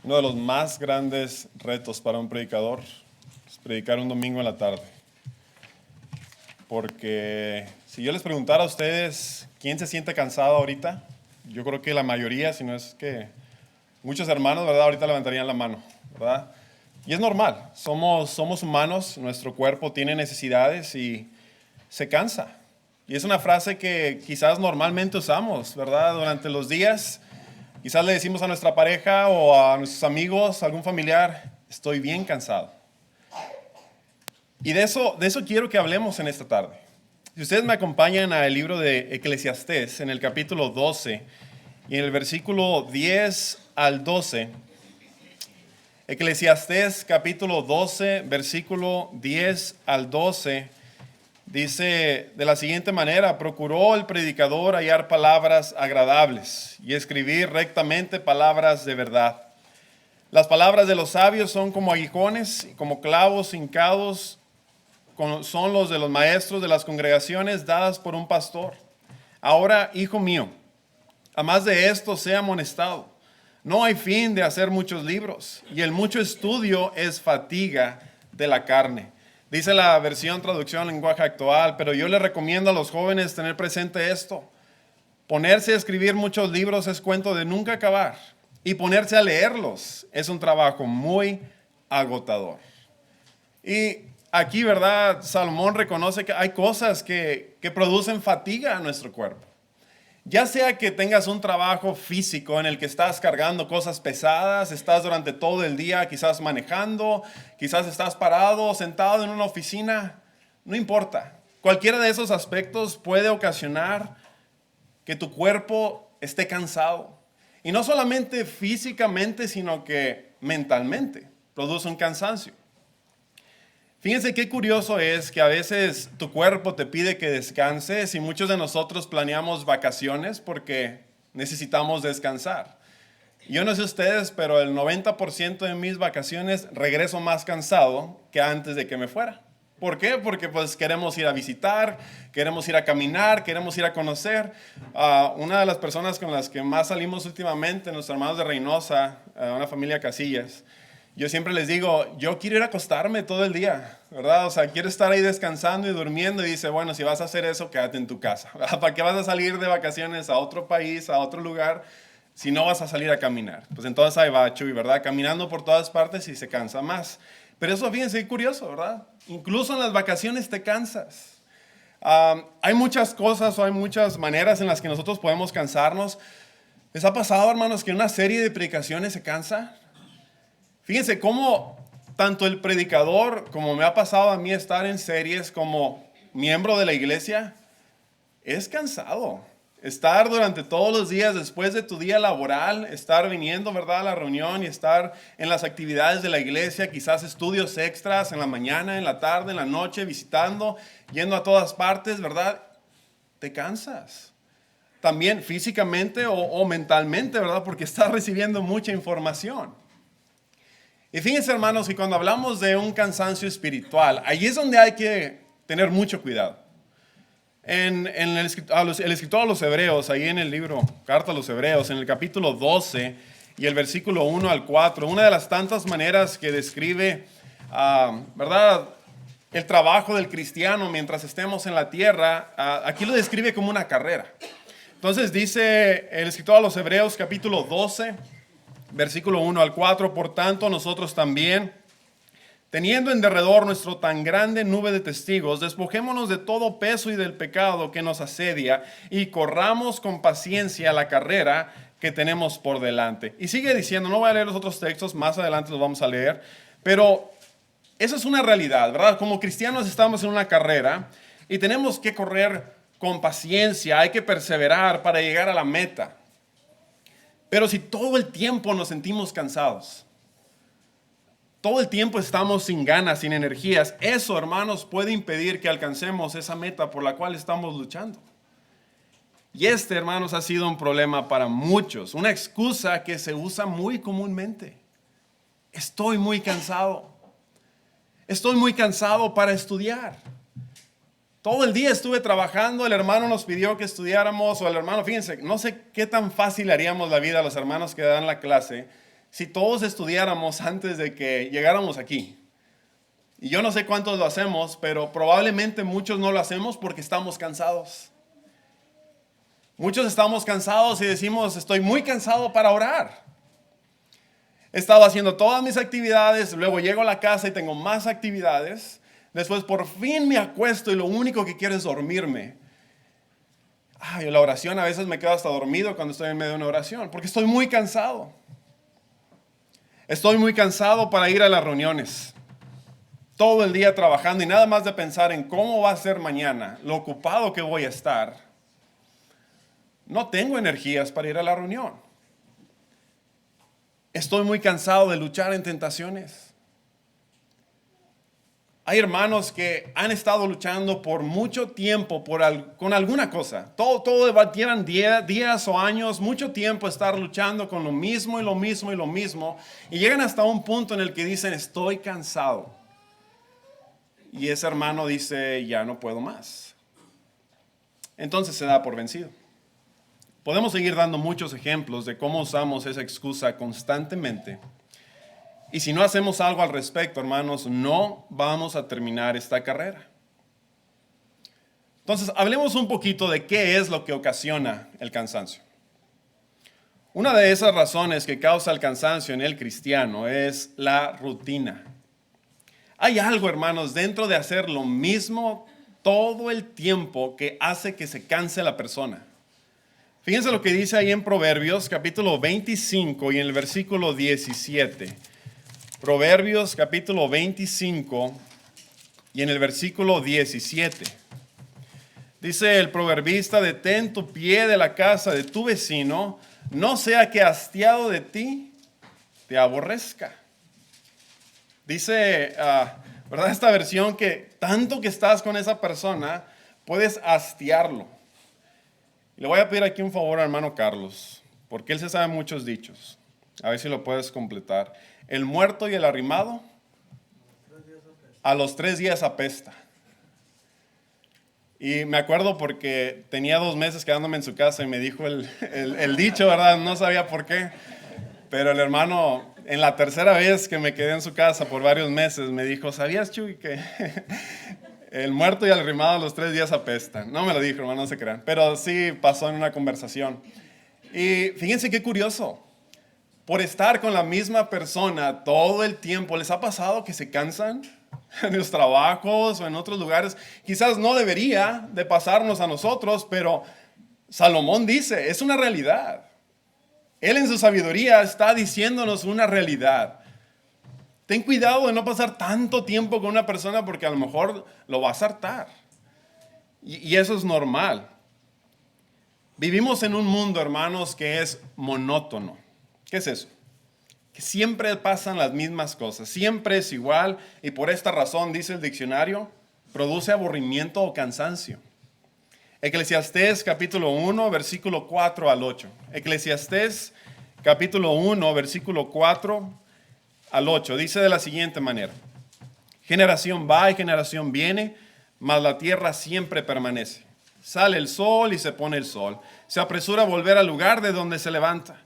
Uno de los más grandes retos para un predicador es predicar un domingo en la tarde. Porque si yo les preguntara a ustedes quién se siente cansado ahorita, yo creo que la mayoría, si no es que muchos hermanos, ¿verdad? Ahorita levantarían la mano, ¿verdad? Y es normal, somos humanos, nuestro cuerpo tiene necesidades y se cansa. Y es una frase que quizás normalmente usamos, ¿verdad? Durante los días, quizás le decimos a nuestra pareja o a nuestros amigos, a algún familiar, estoy bien cansado. Y de eso quiero que hablemos en esta tarde. Si ustedes me acompañan al libro de Eclesiastés, en el capítulo 12 y en el versículo 10 al 12, Eclesiastés capítulo 12, versículo 10 al 12, dice de la siguiente manera: procuró el predicador hallar palabras agradables y escribir rectamente palabras de verdad. Las palabras de los sabios son como aguijones y como clavos hincados son los de los maestros de las congregaciones dadas por un pastor. Ahora, hijo mío, a más de esto sea amonestado. No hay fin de hacer muchos libros, y el mucho estudio es fatiga de la carne. Dice la versión traducción lenguaje actual, pero yo le recomiendo a los jóvenes tener presente esto. Ponerse a escribir muchos libros es cuento de nunca acabar, y ponerse a leerlos es un trabajo muy agotador. Y aquí, ¿verdad? Salomón reconoce que hay cosas que producen fatiga a nuestro cuerpo. Ya sea que tengas un trabajo físico en el que estás cargando cosas pesadas, estás durante todo el día quizás manejando, quizás estás parado, sentado en una oficina, no importa. Cualquiera de esos aspectos puede ocasionar que tu cuerpo esté cansado. Y no solamente físicamente, sino que mentalmente produce un cansancio. Fíjense qué curioso es que a veces tu cuerpo te pide que descanses y muchos de nosotros planeamos vacaciones porque necesitamos descansar. Yo no sé ustedes, pero el 90% de mis vacaciones regreso más cansado que antes de que me fuera. ¿Por qué? Porque pues queremos ir a visitar, queremos ir a caminar, queremos ir a conocer. Una de las personas con las que más salimos últimamente, nuestros hermanos de Reynosa, una familia Casillas, yo siempre les digo, yo quiero ir a acostarme todo el día, ¿verdad? O sea, quiero estar ahí descansando y durmiendo. Y dice, bueno, si vas a hacer eso, quédate en tu casa. ¿Para qué vas a salir de vacaciones a otro país, a otro lugar, si no vas a salir a caminar? Pues entonces ahí va Chuy, ¿verdad? Caminando por todas partes y se cansa más. Pero eso, fíjense, es curioso, ¿verdad? Incluso en las vacaciones te cansas. Hay muchas cosas o hay muchas maneras en las que nosotros podemos cansarnos. ¿Les ha pasado, hermanos, que en una serie de predicaciones se cansa? Fíjense cómo tanto el predicador, como me ha pasado a mí estar en series como miembro de la iglesia, es cansado. Estar durante todos los días después de tu día laboral, estar viniendo, ¿verdad?, a la reunión y estar en las actividades de la iglesia, quizás estudios extras en la mañana, en la tarde, en la noche, visitando, yendo a todas partes, ¿verdad? Te cansas. También físicamente o mentalmente, ¿verdad? Porque estás recibiendo mucha información. Y fíjense, hermanos, que cuando hablamos de un cansancio espiritual, ahí es donde hay que tener mucho cuidado. El escritor a los Hebreos, ahí en el libro Carta a los Hebreos, en el capítulo 12 y el versículo 1 al 4, una de las tantas maneras que describe, ¿verdad?, el trabajo del cristiano mientras estemos en la tierra, aquí lo describe como una carrera. Entonces dice el escritor a los Hebreos, capítulo 12, versículo 1 al 4, por tanto nosotros también, teniendo en derredor nuestro tan grande nube de testigos, despojémonos de todo peso y del pecado que nos asedia y corramos con paciencia la carrera que tenemos por delante. Y sigue diciendo, no voy a leer los otros textos, más adelante los vamos a leer, pero eso es una realidad, ¿verdad? Como cristianos estamos en una carrera y tenemos que correr con paciencia, hay que perseverar para llegar a la meta. Pero si todo el tiempo nos sentimos cansados, todo el tiempo estamos sin ganas, sin energías, eso, hermanos, puede impedir que alcancemos esa meta por la cual estamos luchando. Y hermanos, ha sido un problema para muchos, una excusa que se usa muy comúnmente. Estoy muy cansado. Estoy muy cansado para estudiar. Todo el día estuve trabajando, el hermano nos pidió que estudiáramos, o el hermano, fíjense, no sé qué tan fácil haríamos la vida a los hermanos que dan la clase si todos estudiáramos antes de que llegáramos aquí. Y yo no sé cuántos lo hacemos, pero probablemente muchos no lo hacemos porque estamos cansados. Muchos estamos cansados y decimos, estoy muy cansado para orar. He estado haciendo todas mis actividades, luego llego a la casa y tengo más actividades. Después por fin me acuesto y lo único que quiero es dormirme. Ay, la oración, a veces me quedo hasta dormido cuando estoy en medio de una oración, porque estoy muy cansado. Estoy muy cansado para ir a las reuniones. Todo el día trabajando y nada más de pensar en cómo va a ser mañana, lo ocupado que voy a estar. No tengo energías para ir a la reunión. Estoy muy cansado de luchar en tentaciones. Hay hermanos que han estado luchando por mucho tiempo con alguna cosa. Llevan días o años, mucho tiempo estar luchando con lo mismo y lo mismo y lo mismo. Y llegan hasta un punto en el que dicen, estoy cansado. Y ese hermano dice, ya no puedo más. Entonces se da por vencido. Podemos seguir dando muchos ejemplos de cómo usamos esa excusa constantemente. Y si no hacemos algo al respecto, hermanos, no vamos a terminar esta carrera. Entonces, hablemos un poquito de qué es lo que ocasiona el cansancio. Una de esas razones que causa el cansancio en el cristiano es la rutina. Hay algo, hermanos, dentro de hacer lo mismo todo el tiempo que hace que se canse la persona. Fíjense lo que dice ahí en Proverbios, capítulo 25 y en el versículo 17. Proverbios, capítulo 25 y en el versículo 17. Dice el proverbista, detén tu pie de la casa de tu vecino, no sea que hastiado de ti te aborrezca. Dice, ¿verdad? Esta versión que tanto que estás con esa persona, puedes hastiarlo. Le voy a pedir aquí un favor al hermano Carlos, porque él se sabe muchos dichos. A ver si lo puedes completar. El muerto y el arrimado, a los 3 días apesta. Y me acuerdo porque tenía 2 meses quedándome en su casa y me dijo el dicho, ¿verdad? No sabía por qué. Pero el hermano, en la tercera vez que me quedé en su casa por varios meses, me dijo, ¿sabías, Chuy, que el muerto y el arrimado a los 3 días apestan? No me lo dijo, hermano, no se crean. Pero sí pasó en una conversación. Y fíjense qué curioso. Por estar con la misma persona todo el tiempo, ¿les ha pasado que se cansan en los trabajos o en otros lugares? Quizás no debería de pasarnos a nosotros, pero Salomón dice, es una realidad. Él en su sabiduría está diciéndonos una realidad. Ten cuidado de no pasar tanto tiempo con una persona porque a lo mejor lo vas a hartar. Y eso es normal. Vivimos en un mundo, hermanos, que es monótono. ¿Qué es eso? Que siempre pasan las mismas cosas, siempre es igual y por esta razón, dice el diccionario, produce aburrimiento o cansancio. Eclesiastés capítulo 1, versículo 4 al 8. Eclesiastés capítulo 1, versículo 4 al 8. Dice de la siguiente manera. Generación va y generación viene, mas la tierra siempre permanece. Sale el sol y se pone el sol. Se apresura a volver al lugar de donde se levanta.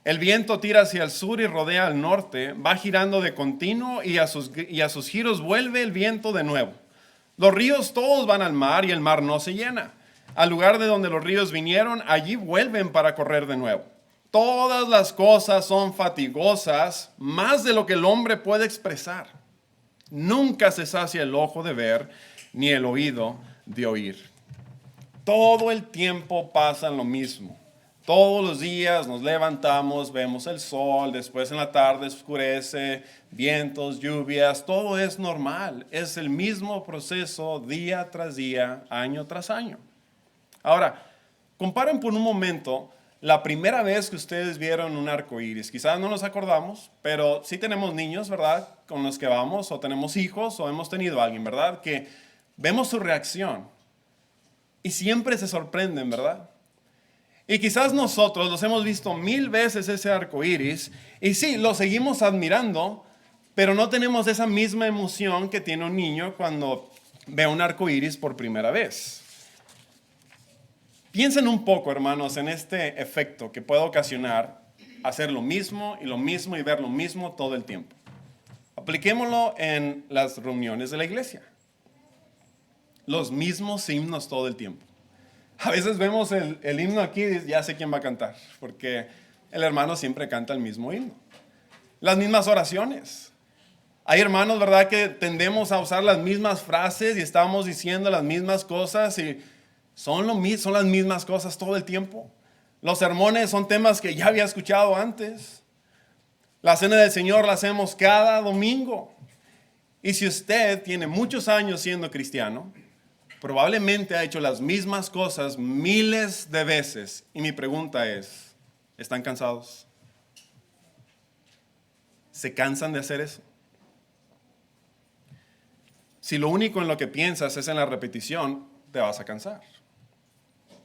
El viento tira hacia el sur y rodea al norte. Va girando de continuo y a sus giros vuelve el viento de nuevo. Los ríos todos van al mar y el mar no se llena. Al lugar de donde los ríos vinieron, allí vuelven para correr de nuevo. Todas las cosas son fatigosas, más de lo que el hombre puede expresar. Nunca se sacia el ojo de ver, ni el oído de oír. Todo el tiempo pasa lo mismo. Todos los días nos levantamos, vemos el sol, después en la tarde oscurece, vientos, lluvias, todo es normal. Es el mismo proceso día tras día, año tras año. Ahora, comparen por un momento la primera vez que ustedes vieron un arco iris. Quizás no nos acordamos, pero sí tenemos niños, ¿verdad? Con los que vamos, o tenemos hijos, o hemos tenido a alguien, ¿verdad? Que vemos su reacción y siempre se sorprenden, ¿verdad? Y quizás nosotros los hemos visto 1000 veces ese arco iris, y sí, lo seguimos admirando, pero no tenemos esa misma emoción que tiene un niño cuando ve un arco iris por primera vez. Piensen un poco, hermanos, en este efecto que puede ocasionar hacer lo mismo y ver lo mismo todo el tiempo. Apliquémoslo en las reuniones de la iglesia. Los mismos himnos todo el tiempo. A veces vemos el himno aquí y ya sé quién va a cantar, porque el hermano siempre canta el mismo himno. Las mismas oraciones. Hay hermanos, ¿verdad?, que tendemos a usar las mismas frases y estamos diciendo las mismas cosas y son las mismas cosas todo el tiempo. Los sermones son temas que ya había escuchado antes. La cena del Señor la hacemos cada domingo. Y si usted tiene muchos años siendo cristiano, probablemente ha hecho las mismas cosas miles de veces. Y mi pregunta es, ¿están cansados? ¿Se cansan de hacer eso? Si lo único en lo que piensas es en la repetición, te vas a cansar.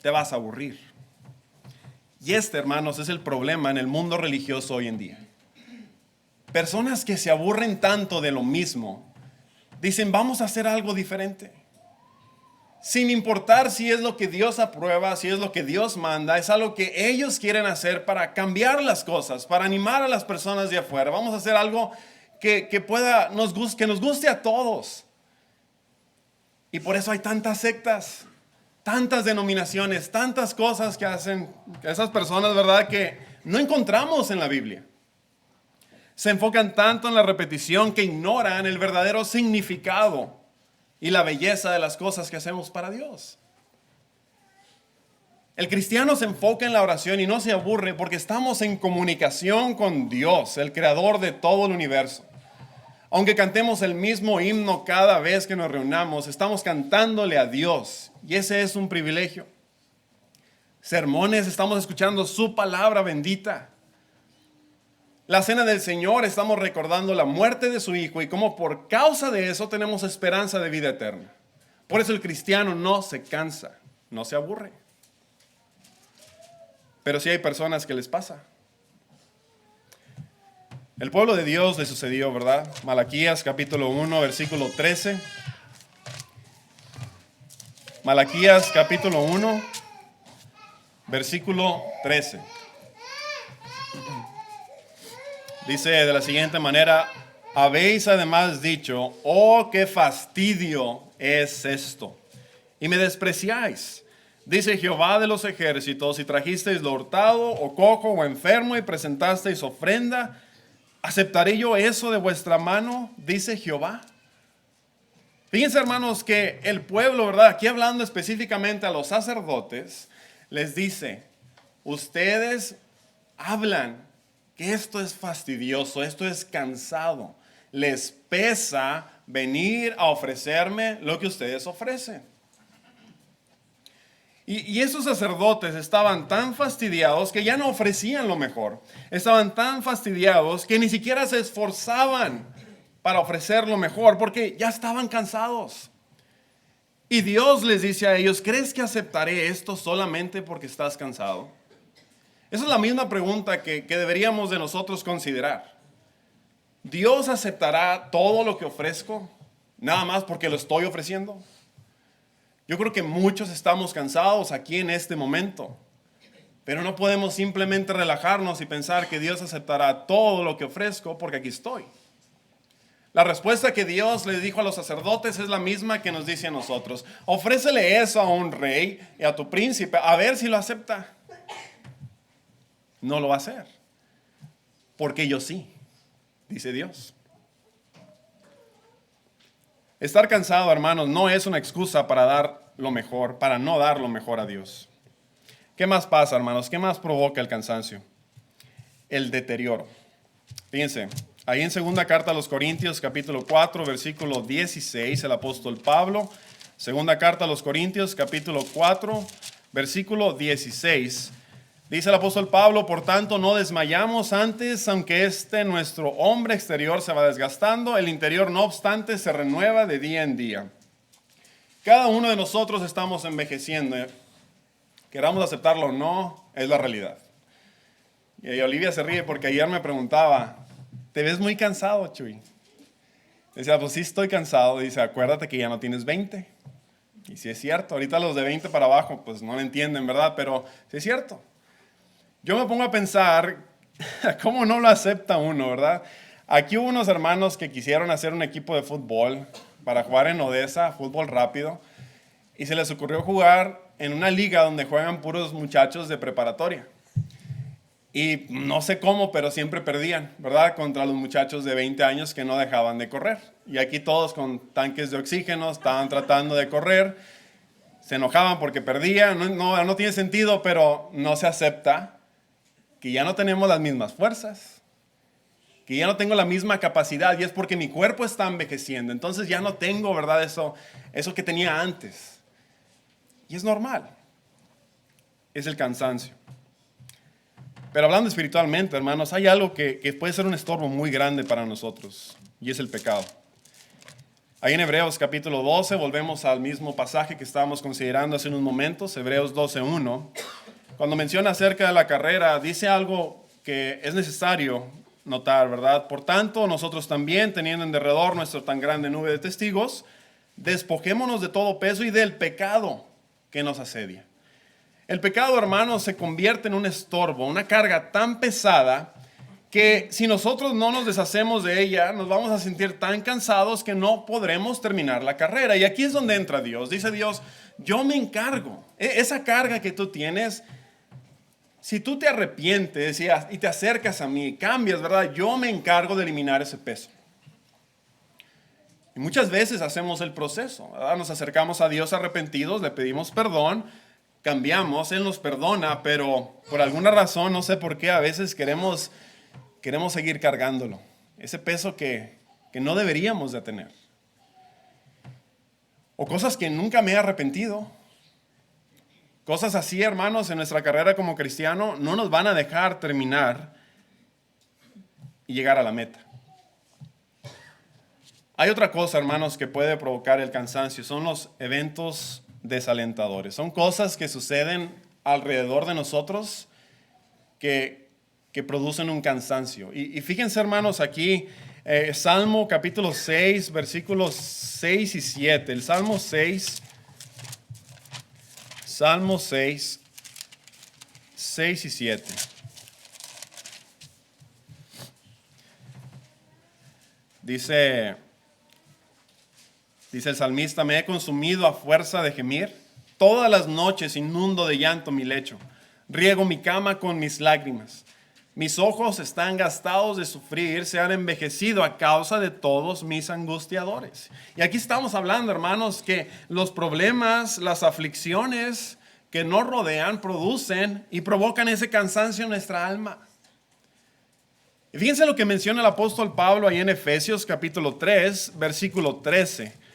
Te vas a aburrir. Y hermanos, es el problema en el mundo religioso hoy en día. Personas que se aburren tanto de lo mismo, dicen, vamos a hacer algo diferente. Sin importar si es lo que Dios aprueba, si es lo que Dios manda, es algo que ellos quieren hacer para cambiar las cosas, para animar a las personas de afuera. Vamos a hacer algo que nos guste a todos. Y por eso hay tantas sectas, tantas denominaciones, tantas cosas que hacen esas personas, ¿verdad?, que no encontramos en la Biblia. Se enfocan tanto en la repetición que ignoran el verdadero significado y la belleza de las cosas que hacemos para Dios. El cristiano se enfoca en la oración y no se aburre porque estamos en comunicación con Dios, el creador de todo el universo. Aunque cantemos el mismo himno cada vez que nos reunamos, estamos cantándole a Dios y ese es un privilegio. Sermones, estamos escuchando su palabra bendita. La cena del Señor, estamos recordando la muerte de su Hijo y cómo por causa de eso tenemos esperanza de vida eterna. Por eso el cristiano no se cansa, no se aburre. Pero sí hay personas que les pasa. El pueblo de Dios le sucedió, ¿verdad? Malaquías capítulo 1, versículo 13. Malaquías capítulo 1, versículo 13. Dice de la siguiente manera, habéis además dicho, oh, qué fastidio es esto, y me despreciáis. Dice Jehová de los ejércitos, si trajisteis lo hurtado, o cojo, o enfermo, y presentasteis ofrenda, ¿aceptaré yo eso de vuestra mano? Dice Jehová. Fíjense, hermanos, que el pueblo, ¿verdad?, aquí hablando específicamente a los sacerdotes, les dice, ustedes hablan que esto es fastidioso, esto es cansado. Les pesa venir a ofrecerme lo que ustedes ofrecen. Y esos sacerdotes estaban tan fastidiados que ya no ofrecían lo mejor. Estaban tan fastidiados que ni siquiera se esforzaban para ofrecer lo mejor porque ya estaban cansados. Y Dios les dice a ellos, ¿crees que aceptaré esto solamente porque estás cansado? Esa es la misma pregunta que deberíamos de nosotros considerar. ¿Dios aceptará todo lo que ofrezco nada más porque lo estoy ofreciendo? Yo creo que muchos estamos cansados aquí en este momento, pero no podemos simplemente relajarnos y pensar que Dios aceptará todo lo que ofrezco porque aquí estoy. La respuesta que Dios le dijo a los sacerdotes es la misma que nos dice a nosotros. Ofrécele eso a un rey y a tu príncipe, a ver si lo acepta. No lo va a hacer, porque yo sí, dice Dios. Estar cansado, hermanos, no es una excusa para dar lo mejor, para no dar lo mejor a Dios. ¿Qué más pasa, hermanos? ¿Qué más provoca el cansancio? El deterioro. Fíjense, ahí en segunda carta a los Corintios, capítulo 4, versículo 16, el apóstol Pablo, segunda carta a los Corintios, capítulo 4, versículo 16, dice el apóstol Pablo, por tanto no desmayamos antes, aunque nuestro hombre exterior se va desgastando, el interior no obstante se renueva de día en día. Cada uno de nosotros estamos envejeciendo, queramos aceptarlo o no, es la realidad. Y Olivia se ríe porque ayer me preguntaba, ¿te ves muy cansado, Chuy? Decía, pues sí estoy cansado. Dice, acuérdate que ya no tienes 20. Y sí es cierto, ahorita los de 20 para abajo pues no lo entienden, ¿verdad? Pero sí es cierto. Yo me pongo a pensar ¿Cómo no lo acepta uno, verdad? Aquí hubo unos hermanos que quisieron hacer un equipo de fútbol para jugar en Odessa, fútbol rápido, y se les ocurrió jugar en una liga donde juegan puros muchachos de preparatoria. Y no sé cómo, pero siempre perdían, ¿verdad? Contra los muchachos de 20 años que no dejaban de correr. Y aquí todos con tanques de oxígeno estaban tratando de correr. Se enojaban porque perdían. No tiene sentido, pero no se acepta que ya no tenemos las mismas fuerzas, que ya no tengo la misma capacidad, y es porque mi cuerpo está envejeciendo. Entonces ya no tengo, ¿verdad? Eso que tenía antes. Y es normal. Es el cansancio. Pero hablando espiritualmente, hermanos, hay algo que puede ser un estorbo muy grande para nosotros, y es el pecado. Ahí en Hebreos capítulo 12, volvemos al mismo pasaje que estábamos considerando hace unos momentos, Hebreos 12:1. Cuando menciona acerca de la carrera, dice algo que es necesario notar, ¿verdad? Por tanto, nosotros también, teniendo en derredor nuestra tan grande nube de testigos, despojémonos de todo peso y del pecado que nos asedia. El pecado, hermanos, se convierte en un estorbo, una carga tan pesada que si nosotros no nos deshacemos de ella, nos vamos a sentir tan cansados que no podremos terminar la carrera. Y aquí es donde entra Dios. Dice Dios, yo me encargo. Esa carga que tú tienes, si tú te arrepientes y te acercas a mí, cambias, ¿verdad? Yo me encargo de eliminar ese peso. Y muchas veces hacemos el proceso, ¿verdad? Nos acercamos a Dios arrepentidos, le pedimos perdón, cambiamos, Él nos perdona, pero por alguna razón, no sé por qué, a veces queremos seguir cargándolo. Ese peso que no deberíamos de tener. O cosas que nunca me he arrepentido. Cosas así, hermanos, en nuestra carrera como cristiano no nos van a dejar terminar y llegar a la meta. Hay otra cosa, hermanos, que puede provocar el cansancio. Son los eventos desalentadores. Son cosas que suceden alrededor de nosotros que producen un cansancio. Y fíjense, hermanos, aquí, Salmo capítulo 6, versículos 6 y 7. El Salmo 6, 6 y 7. Dice el salmista, me he consumido a fuerza de gemir. Todas las noches inundo de llanto mi lecho. Riego mi cama con mis lágrimas. Mis ojos están gastados de sufrir, se han envejecido a causa de todos mis angustiadores. Y aquí estamos hablando, hermanos, que los problemas, las aflicciones que nos rodean producen y provocan ese cansancio en nuestra alma. Y fíjense lo que menciona el apóstol Pablo ahí en Efesios capítulo 3, versículo 13.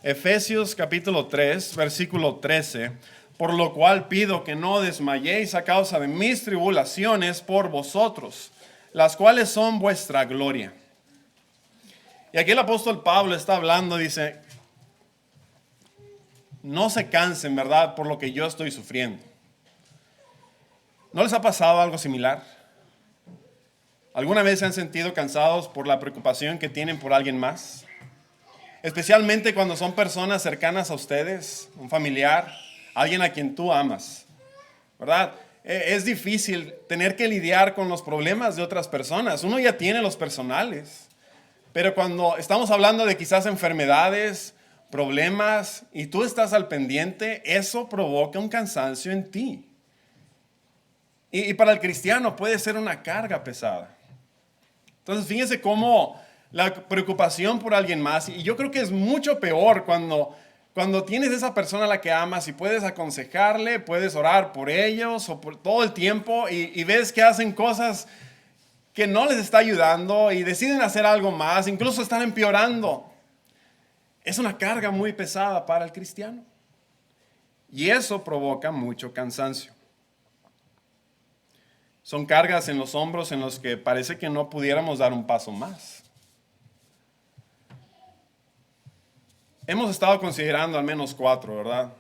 Efesios capítulo 3, versículo 13. Por lo cual pido que no desmayéis a causa de mis tribulaciones por vosotros, las cuales son vuestra gloria. Y aquí el apóstol Pablo está hablando, dice, no se cansen, ¿verdad?, por lo que yo estoy sufriendo. ¿No les ha pasado algo similar? ¿Alguna vez se han sentido cansados por la preocupación que tienen por alguien más? Especialmente cuando son personas cercanas a ustedes, un familiar, alguien a quien tú amas, ¿verdad? Es difícil tener que lidiar con los problemas de otras personas. Uno ya tiene los personales, pero cuando estamos hablando de quizás enfermedades, problemas, y tú estás al pendiente, eso provoca un cansancio en ti. Y para el cristiano puede ser una carga pesada. Entonces, fíjense cómo la preocupación por alguien más, y yo creo que es mucho peor cuando tienes esa persona a la que amas y puedes aconsejarle, puedes orar por ellos o por todo el tiempo y ves que hacen cosas que no les está ayudando y deciden hacer algo más, incluso están empeorando. Es una carga muy pesada para el cristiano y eso provoca mucho cansancio. Son cargas en los hombros en los que parece que no pudiéramos dar un paso más. Hemos estado considerando al menos 4, ¿verdad?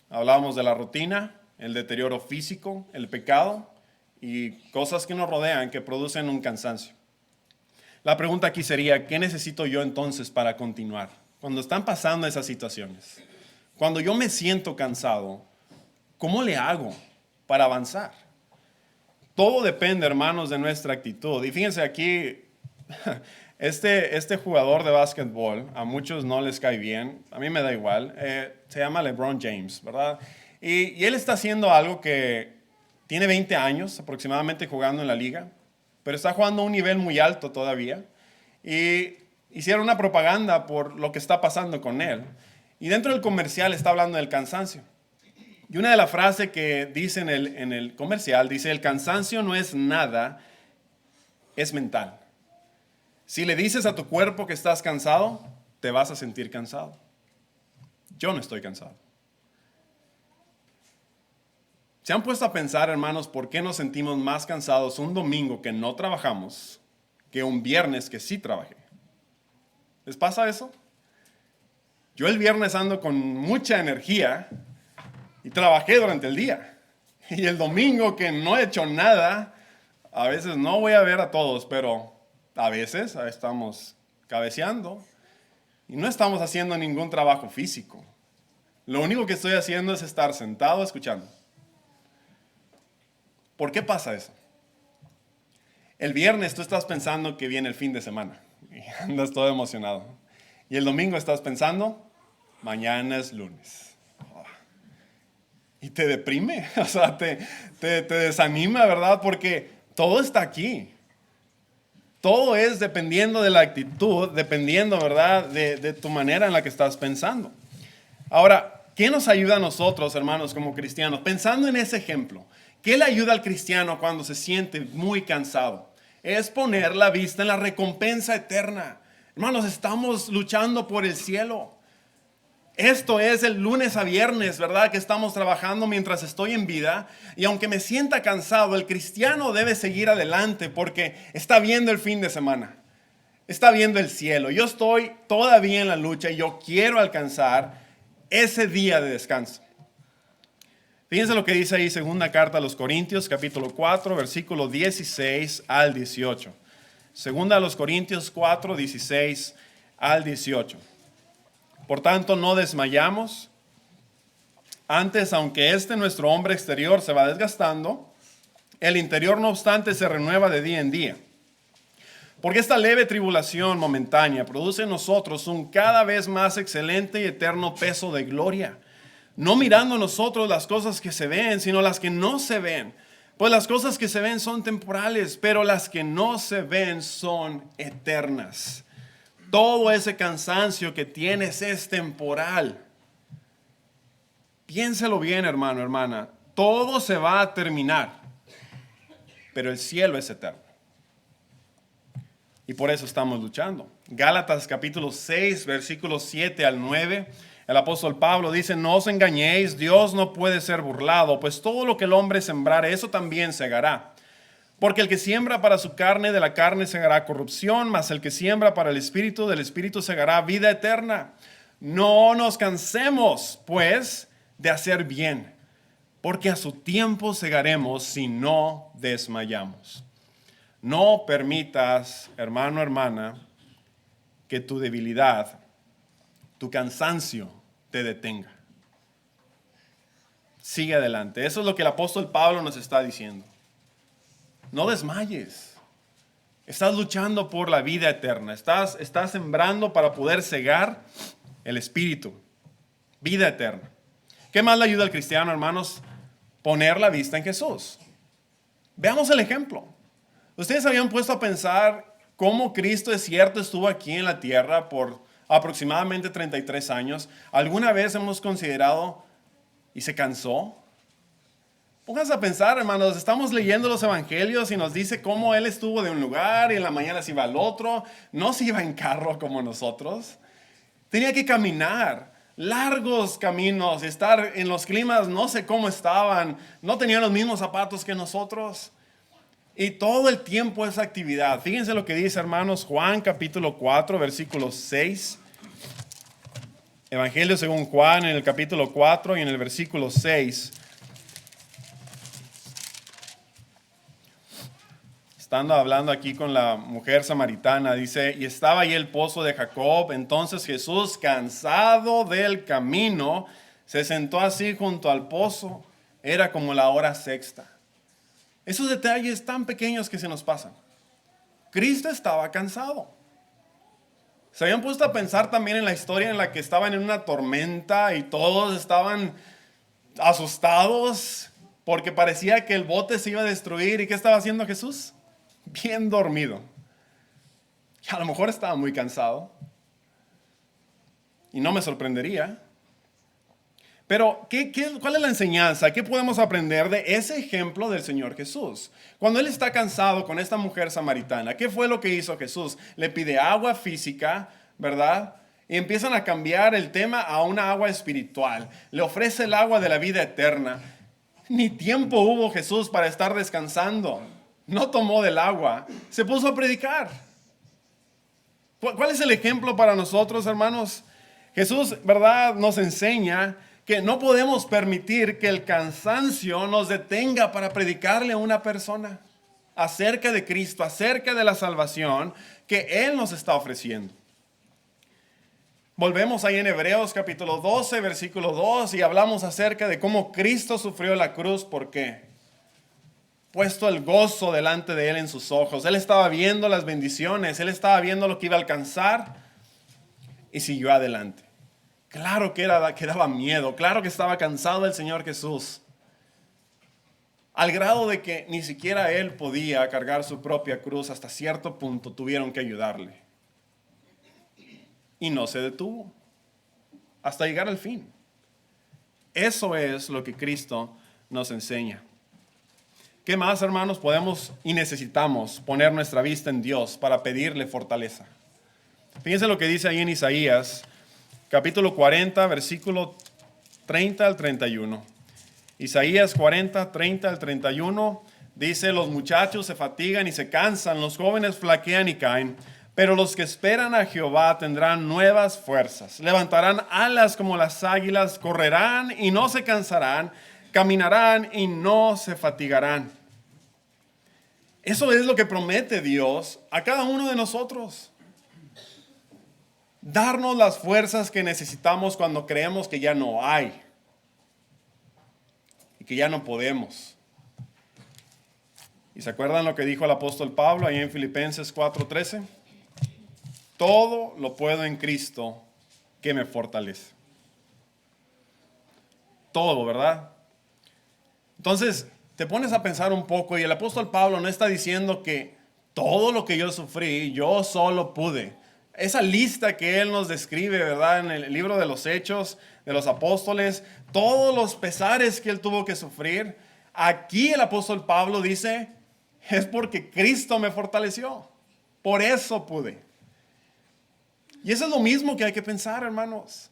Hablábamos de la rutina, el deterioro físico, el pecado y cosas que nos rodean que producen un cansancio. La pregunta aquí sería, ¿qué necesito yo entonces para continuar? Cuando están pasando esas situaciones, cuando yo me siento cansado, ¿cómo le hago para avanzar? todo depende, hermanos, de nuestra actitud. Y fíjense aquí, este jugador de básquetbol, a muchos no les cae bien, a mí me da igual, se llama LeBron James, ¿verdad? Y él está haciendo algo que tiene 20 años aproximadamente jugando en la liga, pero está jugando a un nivel muy alto todavía. Y hicieron una propaganda por lo que está pasando con él. Y dentro del comercial está hablando del cansancio. Y una de las frases que dice en el comercial, dice, el cansancio no es nada, es mental. Si le dices a tu cuerpo que estás cansado, te vas a sentir cansado. Yo no estoy cansado. ¿Se han puesto a pensar, hermanos, por qué nos sentimos más cansados un domingo que no trabajamos que un viernes que sí trabajé? ¿Les pasa eso? Yo el viernes ando con mucha energía y trabajé durante el día. Y el domingo que no he hecho nada, a veces no voy a ver a todos, pero a veces estamos cabeceando y no estamos haciendo ningún trabajo físico. Lo único que estoy haciendo es estar sentado escuchando. ¿Por qué pasa eso? El viernes tú estás pensando que viene el fin de semana y andas todo emocionado. Y el domingo estás pensando, mañana es lunes. Y te deprime, o sea, te desanima, ¿verdad? Porque todo está aquí. Todo es dependiendo de la actitud, dependiendo, ¿verdad? De tu manera en la que estás pensando. Ahora, ¿qué nos ayuda a nosotros, hermanos, como cristianos? Pensando en ese ejemplo, ¿qué le ayuda al cristiano cuando se siente muy cansado? Es poner la vista en la recompensa eterna. Hermanos, estamos luchando por el cielo. Esto es el lunes a viernes, ¿verdad? Que estamos trabajando mientras estoy en vida. Y aunque me sienta cansado, el cristiano debe seguir adelante porque está viendo el fin de semana. Está viendo el cielo. Yo estoy todavía en la lucha y yo quiero alcanzar ese día de descanso. Fíjense lo que dice ahí segunda carta a los Corintios, capítulo 4, versículo 16 al 18. Segunda a los Corintios 4, 16 al 18. Por tanto, no desmayamos. Antes, aunque nuestro hombre exterior se va desgastando, el interior, no obstante, se renueva de día en día. Porque esta leve tribulación momentánea produce en nosotros un cada vez más excelente y eterno peso de gloria. No mirando nosotros las cosas que se ven, sino las que no se ven. Pues las cosas que se ven son temporales, pero las que no se ven son eternas. Todo ese cansancio que tienes es temporal. Piénselo bien, hermano, hermana. Todo se va a terminar, pero el cielo es eterno. Y por eso estamos luchando. Gálatas capítulo 6, versículos 7 al 9. El apóstol Pablo dice, no os engañéis, Dios no puede ser burlado, pues todo lo que el hombre sembrare, eso también segará. Porque el que siembra para su carne, de la carne segará corrupción, mas el que siembra para el espíritu, del espíritu segará vida eterna. No nos cansemos, pues, de hacer bien, porque a su tiempo segaremos si no desmayamos. No permitas, hermano, hermana, que tu debilidad, tu cansancio te detenga. Sigue adelante. Eso es lo que el apóstol Pablo nos está diciendo. No desmayes. Estás luchando por la vida eterna. Estás sembrando para poder cegar el espíritu. Vida eterna. ¿Qué más le ayuda al cristiano, hermanos? Poner la vista en Jesús. Veamos el ejemplo. ¿Ustedes habían puesto a pensar cómo Cristo, es cierto, estuvo aquí en la tierra por aproximadamente 33 años? ¿Alguna vez hemos considerado y se cansó? Pónganse a pensar, hermanos, estamos leyendo los evangelios y nos dice cómo Él estuvo de un lugar y en la mañana se iba al otro. No se iba en carro como nosotros. Tenía que caminar largos caminos, estar en los climas, no sé cómo estaban, no tenían los mismos zapatos que nosotros. Y todo el tiempo esa actividad. Fíjense lo que dice, hermanos, Juan capítulo 4, versículo 6. Evangelio según Juan en el capítulo 4 y en el versículo 6. Estando hablando aquí con la mujer samaritana, dice, y estaba ahí el pozo de Jacob. Entonces Jesús, cansado del camino, se sentó así junto al pozo. Era como la hora sexta. Esos detalles tan pequeños que se nos pasan. Cristo estaba cansado. ¿Se habían puesto a pensar también en la historia en la que estaban en una tormenta y todos estaban asustados porque parecía que el bote se iba a destruir? ¿Y qué estaba haciendo Jesús? Bien dormido. Y a lo mejor estaba muy cansado. Y no me sorprendería. Pero, ¿cuál es la enseñanza? ¿Qué podemos aprender de ese ejemplo del Señor Jesús? Cuando Él está cansado con esta mujer samaritana, ¿qué fue lo que hizo Jesús? Le pide agua física, ¿verdad? Y empiezan a cambiar el tema a una agua espiritual. Le ofrece el agua de la vida eterna. Ni tiempo hubo Jesús para estar descansando. No tomó del agua. Se puso a predicar. ¿Cuál es el ejemplo para nosotros, hermanos? Jesús, ¿verdad?, nos enseña que no podemos permitir que el cansancio nos detenga para predicarle a una persona acerca de Cristo, acerca de la salvación que Él nos está ofreciendo. Volvemos ahí en Hebreos capítulo 12, versículo 2, y hablamos acerca de cómo Cristo sufrió la cruz. ¿Por qué? Puesto el gozo delante de Él en sus ojos. Él estaba viendo las bendiciones, Él estaba viendo lo que iba a alcanzar y siguió adelante. Claro que daba miedo, claro que estaba cansado el Señor Jesús, al grado de que ni siquiera Él podía cargar su propia cruz. Hasta cierto punto tuvieron que ayudarle. Y no se detuvo hasta llegar al fin. Eso es lo que Cristo nos enseña. ¿Qué más, hermanos, podemos y necesitamos poner nuestra vista en Dios para pedirle fortaleza? Fíjense lo que dice ahí en Isaías capítulo 40, versículo 30 al 31. Isaías 40, 30 al 31 dice: los muchachos se fatigan y se cansan, los jóvenes flaquean y caen, pero los que esperan a Jehová tendrán nuevas fuerzas. Levantarán alas como las águilas, correrán y no se cansarán, caminarán y no se fatigarán. Eso es lo que promete Dios a cada uno de nosotros. Darnos las fuerzas que necesitamos cuando creemos que ya no hay y que ya no podemos. ¿Y se acuerdan lo que dijo el apóstol Pablo ahí en Filipenses 4:13? Todo lo puedo en Cristo que me fortalece. Todo, ¿verdad? Entonces, te pones a pensar un poco y el apóstol Pablo no está diciendo que todo lo que yo sufrí, yo solo pude. Esa lista que él nos describe, ¿verdad?, en el libro de los Hechos de los Apóstoles, todos los pesares que él tuvo que sufrir, aquí el apóstol Pablo dice, es porque Cristo me fortaleció. Por eso pude. Y eso es lo mismo que hay que pensar, hermanos.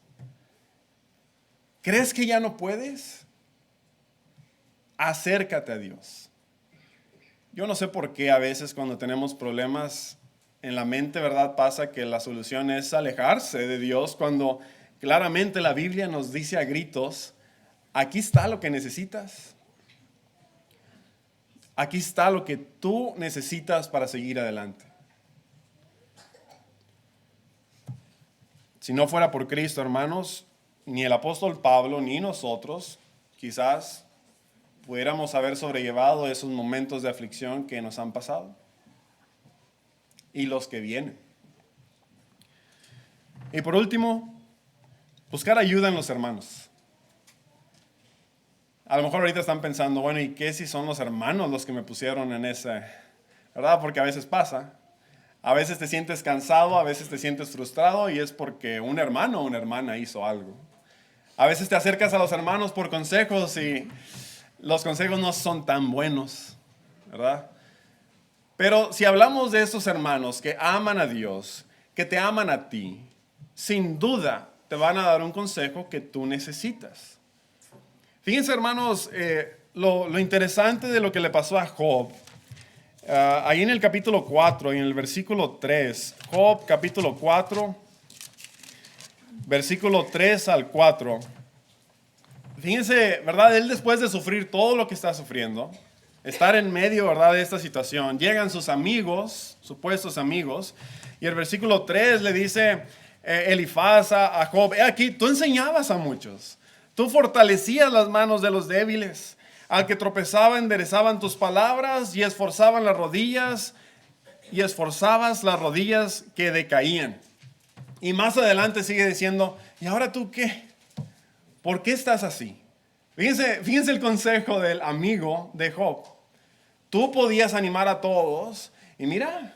¿Crees que ya no puedes? Acércate a Dios. Yo no sé por qué a veces cuando tenemos problemas en la mente, ¿verdad?, pasa que la solución es alejarse de Dios, cuando claramente la Biblia nos dice a gritos, aquí está lo que necesitas. Aquí está lo que tú necesitas para seguir adelante. Si no fuera por Cristo, hermanos, ni el apóstol Pablo ni nosotros quizás pudiéramos haber sobrellevado esos momentos de aflicción que nos han pasado y los que vienen. Y por último, buscar ayuda en los hermanos. A lo mejor ahorita están pensando, bueno, ¿y qué si son los hermanos los que me pusieron en ese? ¿Verdad? Porque a veces pasa. A veces te sientes cansado, a veces te sientes frustrado y es porque un hermano o una hermana hizo algo. A veces te acercas a los hermanos por consejos y los consejos no son tan buenos, ¿verdad? Pero si hablamos de esos hermanos que aman a Dios, que te aman a ti, sin duda te van a dar un consejo que tú necesitas. Fíjense, hermanos, lo interesante de lo que le pasó a Job. Ahí en el capítulo 4, en el versículo 3, Job capítulo 4, versículo 3 al 4. Fíjense, ¿verdad? Él después de sufrir todo lo que está sufriendo, estar en medio, ¿verdad?, de esta situación, llegan sus amigos, supuestos amigos, y el versículo 3 le dice Elifaz a Job, aquí, tú enseñabas a muchos, tú fortalecías las manos de los débiles, Al que tropezaba enderezaban tus palabras y esforzabas las rodillas que decaían. Y más adelante sigue diciendo, ¿y ahora tú qué? ¿Por qué estás así? Fíjense el consejo del amigo de Job. Tú podías animar a todos y mira,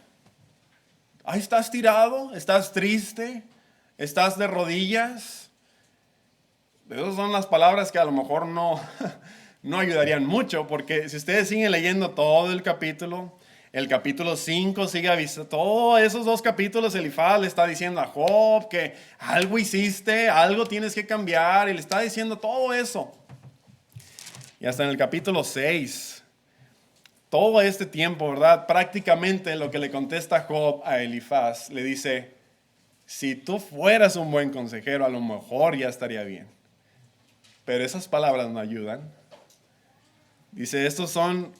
ahí estás tirado, estás triste, estás de rodillas. Esas son las palabras que a lo mejor no, no ayudarían mucho, porque si ustedes siguen leyendo todo el capítulo 5 sigue avisando, todos esos 2 capítulos Elifaz le está diciendo a Job que algo hiciste, algo tienes que cambiar, y le está diciendo todo eso. Y hasta en el capítulo 6, todo este tiempo, ¿verdad? Prácticamente lo que le contesta Job a Elifaz, le dice, si tú fueras un buen consejero, a lo mejor ya estaría bien. Pero esas palabras no ayudan. Dice, estos son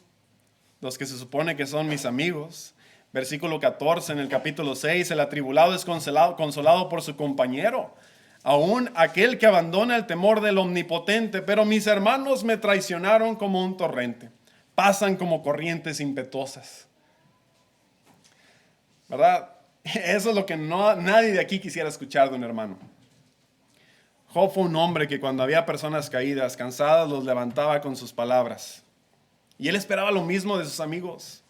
los que se supone que son mis amigos. Versículo 14 en el capítulo 6, el atribulado es consolado por su compañero, aún aquel que abandona el temor del omnipotente. Pero mis hermanos me traicionaron como un torrente, pasan como corrientes impetuosas. ¿Verdad? Eso es lo que nadie de aquí quisiera escuchar de un hermano. Job fue un hombre que cuando había personas caídas, cansadas, los levantaba con sus palabras. Y él esperaba lo mismo de sus amigos.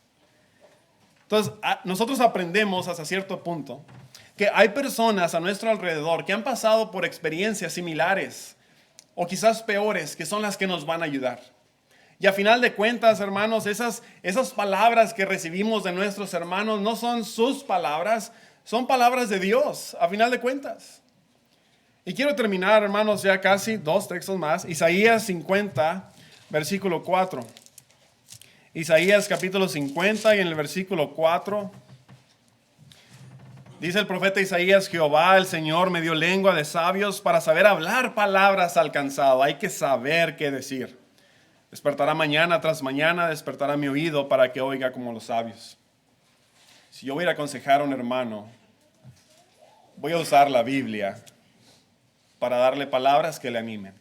Entonces, nosotros aprendemos hasta cierto punto que hay personas a nuestro alrededor que han pasado por experiencias similares o quizás peores, que son las que nos van a ayudar. Y a final de cuentas, hermanos, esas palabras que recibimos de nuestros hermanos no son sus palabras, son palabras de Dios, a final de cuentas. Y quiero terminar, hermanos, ya casi 2 textos más. Isaías 50, versículo 4. Isaías capítulo 50 y en el versículo 4. Dice el profeta Isaías, Jehová, el Señor, me dio lengua de sabios para saber hablar palabras al cansado. Hay que saber qué decir. Despertará mañana tras mañana, despertará mi oído para que oiga como los sabios. Si yo voy a ir a aconsejar a un hermano, voy a usar la Biblia para darle palabras que le animen.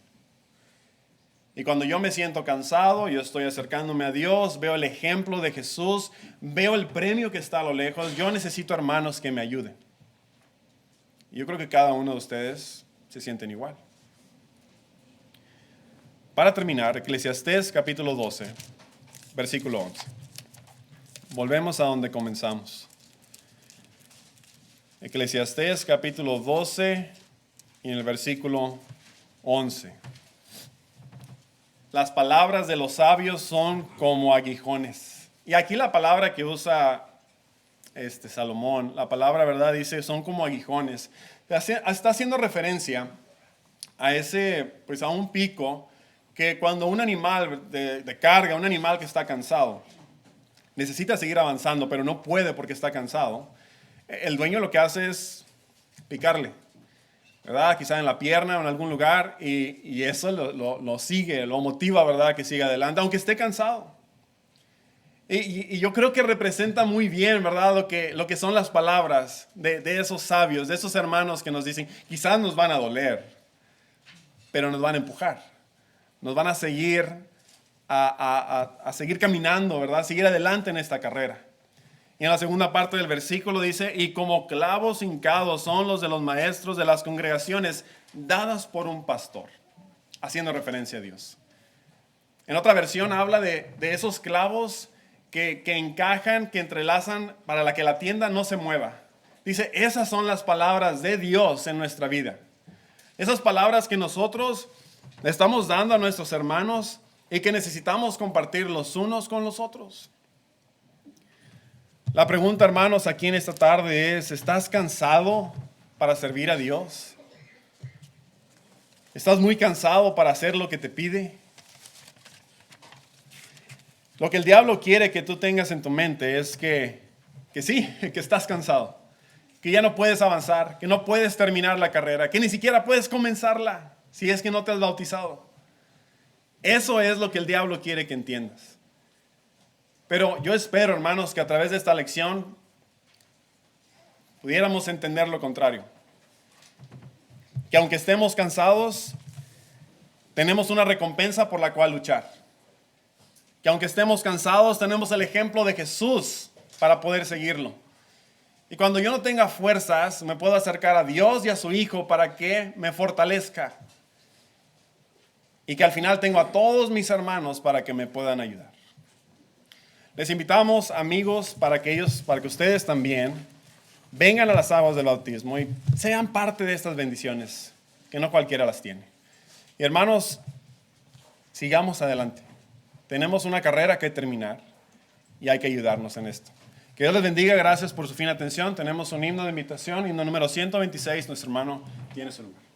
Y cuando yo me siento cansado, yo estoy acercándome a Dios, veo el ejemplo de Jesús, veo el premio que está a lo lejos, yo necesito hermanos que me ayuden. Y yo creo que cada uno de ustedes se sienten igual. Para terminar, Eclesiastés capítulo 12, versículo 11. Volvemos a donde comenzamos. Eclesiastés capítulo 12 y en el versículo 11. Las palabras de los sabios son como aguijones. Y aquí la palabra que usa Salomón, la palabra, ¿verdad? Dice, son como aguijones. Está haciendo referencia a a un pico que cuando un animal de carga, un animal que está cansado, necesita seguir avanzando, pero no puede porque está cansado, el dueño lo que hace es picarle, ¿verdad? Quizá en la pierna o en algún lugar, y eso lo sigue, lo motiva, ¿verdad? Que siga adelante, aunque esté cansado. Y yo creo que representa muy bien, ¿verdad? Lo que son las palabras de esos sabios, de esos hermanos que nos dicen, quizás nos van a doler, pero nos van a empujar. Nos van a seguir, a seguir caminando, ¿verdad? Seguir adelante en esta carrera. Y en la segunda parte del versículo dice, y como clavos hincados son los de los maestros de las congregaciones dadas por un pastor, haciendo referencia a Dios. En otra versión habla de esos clavos que encajan, que entrelazan para que la tienda no se mueva. Dice, esas son las palabras de Dios en nuestra vida. Esas palabras que nosotros le estamos dando a nuestros hermanos y que necesitamos compartir los unos con los otros. La pregunta, hermanos, aquí en esta tarde es, ¿estás cansado para servir a Dios? ¿Estás muy cansado para hacer lo que te pide? Lo que el diablo quiere que tú tengas en tu mente es que sí, que estás cansado, que ya no puedes avanzar, que no puedes terminar la carrera, que ni siquiera puedes comenzarla si es que no te has bautizado. Eso es lo que el diablo quiere que entiendas. Pero yo espero, hermanos, que a través de esta lección pudiéramos entender lo contrario. Que aunque estemos cansados, tenemos una recompensa por la cual luchar. que aunque estemos cansados, tenemos el ejemplo de Jesús para poder seguirlo. Y cuando yo no tenga fuerzas, me puedo acercar a Dios y a su Hijo para que me fortalezca. Y que al final tengo a todos mis hermanos para que me puedan ayudar. Les invitamos, amigos, para que ustedes también vengan a las aguas del bautismo y sean parte de estas bendiciones, que no cualquiera las tiene. Y hermanos, sigamos adelante. Tenemos una carrera que terminar y hay que ayudarnos en esto. Que Dios les bendiga, gracias por su fina atención. Tenemos un himno de invitación, himno número 126, nuestro hermano tiene su lugar.